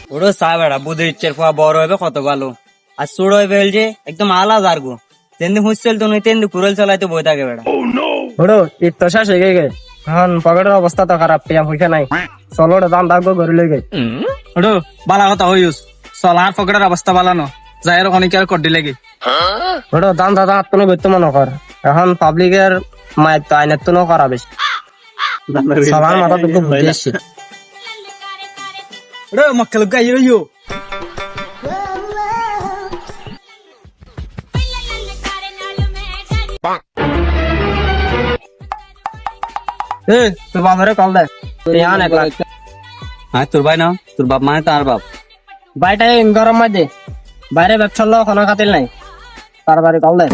ওরও চা বেড়া বুধ ইচ্ছের পোয়া বড় হবে কত ভালো আর ছোট হয়ে ফেল যে একদম আলাদা আর গো তেমনি হুঁচল তো নই তেমনি কুড়েল চালাইতে বই থাকে বেড়া ওড়ো ঈদ তো শেষ হয়ে গে এখন পকেটের অবস্থা তো খারাপ পেয়া পয়সা নাই চলো ওটা দাম থাকবো ঘরে লই গে ওটো বালা কথা হইস চল আর পকেটের অবস্থা বালানো যাই আর অনেক আর কড্ডি লাগি ওটা দাম দাদা হাত কোনো বেতন মনে কর এখন পাবলিকের মায়ের তো আইনের তো করা বেশি সবার মাথা তো বুঝে এসছে ওটো মক্কেল গাই রইও এ তোর বাবারে কল দে ইয়ান 1 লাখ হ্যাঁ তোর ভাই না তোর বাপ মানে তার বাপ বাইটা গরম মধ্যে বাইরে ব্যবসা লো কোনো খাতির নাই তাড়াতাড়ি কল দে